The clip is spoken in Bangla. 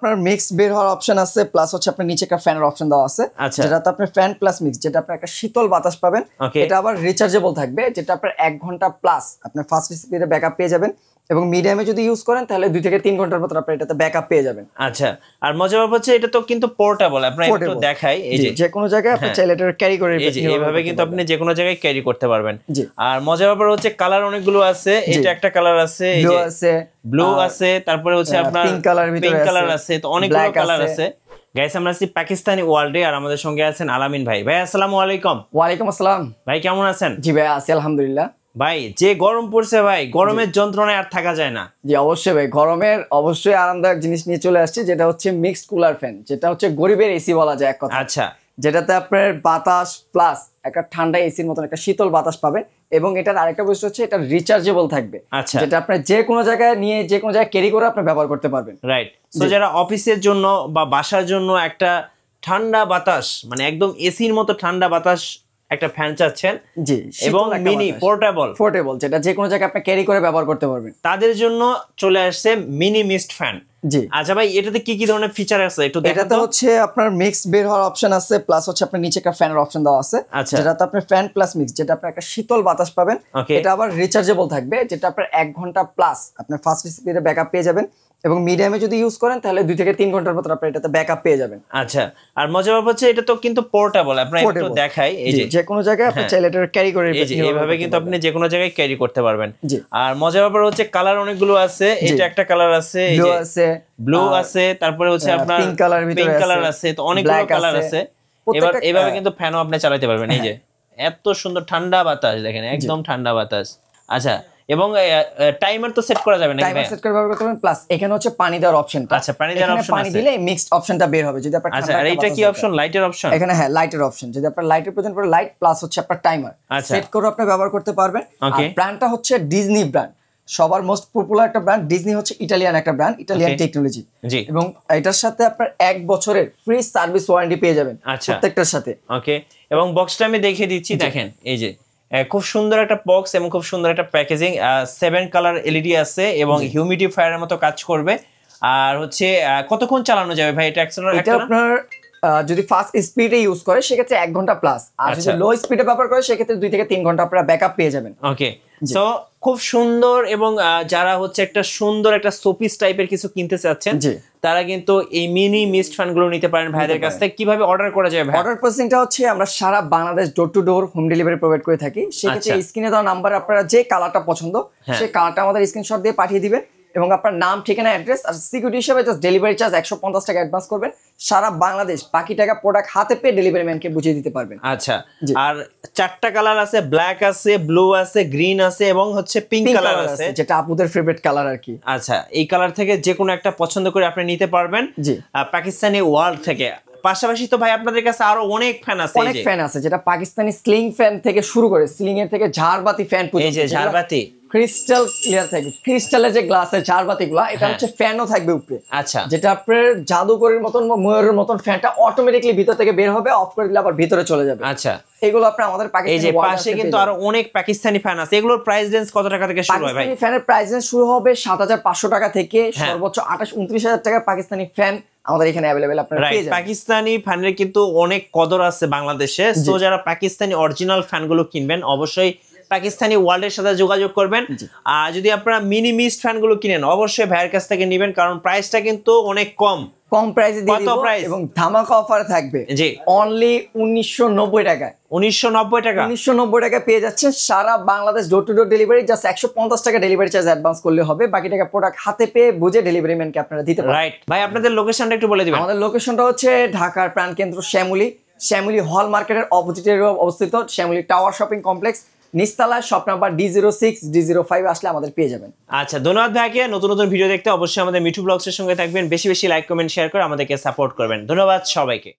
আপনার মিক্স বের হওয়ার অপশন আছে, প্লাস হচ্ছে আপনার নিচে একটা ফ্যানের অপশন দেওয়া আছে, যেটাতে আপনি ফ্যান প্লাস মিক্স, যেটা আপনি একটা শীতল বাতাস পাবেন। এটা আবার রিচার্জেবল থাকবে, যেটা আপনার 1 ঘন্টা প্লাস আপনার ফাস্ট স্পিডে ব্যাকআপ পেয়ে যাবেন। এবং মিডিয়ামে যদি ইউজ করেন তাহলে 2 থেকে 3 ঘন্টার মতো আপনি এটাতে ব্যাকআপ পেয়ে যাবেন। আচ্ছা, আর মজার ব্যাপার হচ্ছে এটা তো কিন্তু পোর্টেবল, আপনি একটু দেখাই, এই যে কোনো জায়গায় আপনি চাইলে এটা ক্যারি করে এইভাবে কিন্তু আপনি যে কোনো জায়গায় ক্যারি করতে পারবেন। আর মজার ব্যাপার হচ্ছে কালার অনেকগুলো আছে, এটা একটা কালার আছে, এই যে ব্লু আছে, তারপরে হচ্ছে আপনার পিঙ্ক কালার আছে, তো অনেকগুলো কালার আছে। গাইস, আমরা আছি পাকিস্তানি ওয়ার্ল্ডে, আর আমাদের সঙ্গে আছেন আলামিন ভাই। ভাই আসসালামু আলাইকুম। ওয়ালাইকুম আসসালাম। ভাই কেমন আছেন? জি ভাই আছি আলহামদুলিল্লাহ। ভাই যে গরম পড়ছে ভাই, গরমের যন্ত্রণায় আর থাকা যায় না। জি অবশ্যই ভাই, গরমের অবশ্যই আরামদায়ক জিনিস নিয়ে চলে আসছে, যেটা হচ্ছে মিক্সড কুলার ফ্যান, যেটা হচ্ছে গরিবের এসি বলা যায় এক কথা। আচ্ছা, যেটাতে আপনার বাতাস প্লাস একটা ঠান্ডা এসির মতন একটা শীতল বাতাস পাবেন। এবং এটার আরেকটা বৈশিষ্ট্য হচ্ছে এটা রিচার্জেবল থাকবে, যেটা আপনার যে কোনো জায়গায় নিয়ে যে কোনো জায়গায় ক্যারি করে আপনি ব্যবহার করতে পারবেন। রাইট। সো যারা অফিসের জন্য বা বাসার জন্য একটা ঠান্ডা বাতাস, মানে একদম এসির মতো ঠান্ডা বাতাস একটা ফ্যান চাচ্ছেন, জি, এবং মিনি পোর্টেবল, যেটা যে কোনো জায়গায় আপনি ক্যারি করে ব্যবহার করতে পারবেন, তাদের জন্য চলে আসছে মিনি মিস্ট ফ্যান। জি আচ্ছা ভাই, এটাতে কি কি ধরনের ফিচার আছে একটু দেখান। এটাতে হচ্ছে আপনার মিক্স বের হওয়ার অপশন আছে, প্লাস হচ্ছে আপনার নিচে একটা ফ্যানের অপশন দেওয়া আছে, যেটাতে আপনি ফ্যান প্লাস মিক্স, যেটা আপনার একটা শীতল বাতাস পাবেন। এটা আবার রিচার্জেবল থাকবে, যেটা আপনার 1 ঘন্টা প্লাস আপনার ফাস্ট স্পিডে ব্যাকআপ পেয়ে যাবেন। এবং মিডিয়ামে যদি ইউজ করেন তাহলে 2 থেকে 3 ঘন্টার মতো আপনি এটাতে ব্যাকআপ পেয়ে যাবেন। আচ্ছা, আর মজার ব্যাপার হচ্ছে এটা তো কিন্তু পোর্টেবল, আপনি একটু দেখাই, এই যে কোনো জায়গায় আপনি চাইলে এটা ক্যারি করে এইভাবে কিন্তু আপনি যে কোনো জায়গায় ক্যারি করতে পারবেন। আর মজার ব্যাপার হচ্ছে কালার অনেকগুলো আছে, এটা একটা কালার আছে, এই যে ব্লু আছে, তারপরে হচ্ছে আপনার পিঙ্ক কালার আছে, তো অনেকগুলো কালার আছে। এবার এইভাবে কিন্তু ফ্যানও আপনি চালাতে পারবেন। এই যে এত সুন্দর ঠান্ডা বাতাস, দেখেন একদম ঠান্ডা বাতাস। আচ্ছা, এবং টাইমার তো সেট করা যাবে না? টাইমার সেট করে ব্যবহার করতে পারবেন, প্লাস এখানে হচ্ছে পানি দেওয়ার অপশনটা। আচ্ছা, পানি দেওয়ার অপশন আছে, পানি দিলে মিক্সড অপশনটা বের হবে যদি আপনার। আচ্ছা, আর এটা কি অপশন? লাইটের অপশন এখানে, হ্যাঁ লাইটের অপশন, যদি আপনার লাইটের প্রয়োজন পড়ে লাইট, প্লাস হচ্ছে আপনার টাইমার সেট করে আপনি ব্যবহার করতে পারবেন। আর ব্র্যান্ডটা হচ্ছে ডিজনি ব্র্যান্ড, সবার মোস্ট পপুলার একটা ব্র্যান্ড। ডিজনি হচ্ছে ইটালিয়ান একটা ব্র্যান্ড, ইটালিয়ান টেকনোলজি। এবং এটার সাথে আপনার 1 বছরের ফ্রি সার্ভিস ওয়ারেন্টি পেয়ে যাবেন প্রত্যেকটার সাথে। ওকে, এবং বক্সটা আমি দেখিয়ে দিচ্ছি, দেখেন এই যে খুব সুন্দর একটা বক্স এবং খুব সুন্দর একটা প্যাকেজিং। 7 কালার এলইডি আছে এবং হিউমিডিফায়ারের মতো কাজ করবে। আর হচ্ছে কতক্ষণ চালানো যাবে ভাই এটা? এটা আপনার যদি ফাস্ট স্পিডে ইউজ করে সেক্ষেত্রে 1 ঘন্টা প্লাস, আর যদি লো স্পিডে ব্যবহার করে সেক্ষেত্রে 2 থেকে 3 ঘন্টা আপনারা ব্যাকআপ পেয়ে যাবেন। ওকে, সো খুব সুন্দর। এবং যারা হচ্ছে একটা সুন্দর একটা সোপিস টাইপের কিছু কিনতে চাচ্ছেন, তারা কিন্তু এই মিনি মিস্ট ফ্যান গুলো নিতে পারেন ভাইদের কাছ থেকে। কিভাবে অর্ডার করা যাবে? অর্ডার প্রসেসিংটা হচ্ছে আমরা সারা Bangladesh door to door home delivery provide করে থাকি। সেক্ষেত্রে স্ক্রিনে দেওয়া নাম্বার আপনারা যে কালারটা পছন্দ সেই কালারটা আমাদের স্ক্রিনশট দিয়ে পাঠিয়ে দিবেন, এবং আপনার নাম, ঠিকানা, অ্যাড্রেস, আর সিকিউরিটি হিসেবে জাস্ট ডেলিভারি চার্জ 150 টাকা অ্যাডভান্স করবেন। সারা বাংলাদেশ বাকি টাকা প্রোডাক্ট হাতে পেয়ে ডেলিভারি ম্যানকে বুঝিয়ে দিতে পারবেন। আচ্ছা, আর 4টা কালার আছে, ব্ল্যাক আছে, ব্লু আছে, গ্রিন আছে, এবং হচ্ছে পিঙ্ক কালার আছে, যেটা আপুদের ফেভারিট কালার আর কি। আচ্ছা, এই কালার থেকে যে কোনো একটা পছন্দ করে আপনি নিতে পারবেন পাকিস্তানি ওয়ার্ল্ড থেকে। পাশাপাশি তো ভাই আপনাদের কাছে আরো অনেক ফ্যান আছে, অনেক ফ্যান আছে, যেটা পাকিস্তানি স্লিং ফ্যান থেকে শুরু করে স্লিং এর থেকে ঝাড়বাতি ফ্যান পর্যন্ত। এই যে ঝাড়বাতি ক্রিস্টাল ক্লিয়ার থাকবে, ক্রিস্টালের যে গ্লাসের ঝাড়বাতিগুলো, এটা হচ্ছে ফ্যানও থাকবে উপরে। আচ্ছা, যেটা আপনার জাদুকরের মতন বা ময়ূরের মতন ফ্যানটা অটোমেটিক্যালি ভিতর থেকে বের হবে, অফ করে দিলে আবার ভিতরে চলে যাবে। আচ্ছা, এগুলো আপনি আমাদের পাকিস্তানি, এই যে পাশে কিন্তু আরো অনেক পাকিস্তানি ফ্যান আছে। এগুলোর প্রাইস রেঞ্জ কত টাকা থেকে শুরু হয় ভাই? পাকিস্তানি ফ্যানের প্রাইস রেঞ্জ শুরু হবে 7500 টাকা থেকে সর্বোচ্চ 28-29,000 টাকা পাকিস্তানি ফ্যান আমাদের এখানে अवेलेबल আপনারা পেয়ে যাবেন। পাকিস্তানি ফ্যানের কিন্তু অনেক কদর আছে বাংলাদেশে। সো যারা পাকিস্তানি অরিজিনাল ফ্যানগুলো কিনবেন অবশ্যই পাকিস্তানি ওয়ার্ল্ডের সাথে যোগাযোগ করবেন। আর যদি আপনারা মিনি মিস্ট ফ্যানগুলো কিনেন অবশ্যই ভাইয়ের কাছ থেকে নেবেন, কারণ প্রাইসটা কিন্তু অনেক কম প্রাইসে দিয়ে দিব, এবং ধামাকা অফার থাকবে। জি, অনলি 1990 টাকা। 1990 টাকা 1990 টাকা পেয়ে যাচ্ছেন সারা Bangladesh door to door delivery. Just 150 টাকা ডেলিভারি চার্জ অ্যাডভান্স করলে হবে, বাকি টাকা প্রোডাক্ট হাতে পেয়ে বুঝে ডেলিভারি ম্যানকে আপনারা দিতে পারেন। রাইট ভাই, আপনাদের লোকেশনটা একটু বলে দিবেন। আমাদের লোকেশনটা হচ্ছে ঢাকার প্রাণকেন্দ্র শ্যামলী হল মার্কেটের অপোজিটে অবস্থিত, শ্যামলী টাওয়ার শপিং কমপ্লেক্স, নিচতলায়, শপ নাম্বার D06 D05 আসলে আমাদের পেয়ে যাবেন। আচ্ছা, ধন্যবাদ ভাইকে। নতুন নতুন ভিডিও দেখতে অবশ্যই আমাদের মিঠু ব্লগসের সঙ্গে থাকবেন। বেশি বেশি লাইক, কমেন্ট, শেয়ার করে আমাদেরকে সাপোর্ট করবেন। ধন্যবাদ সবাইকে।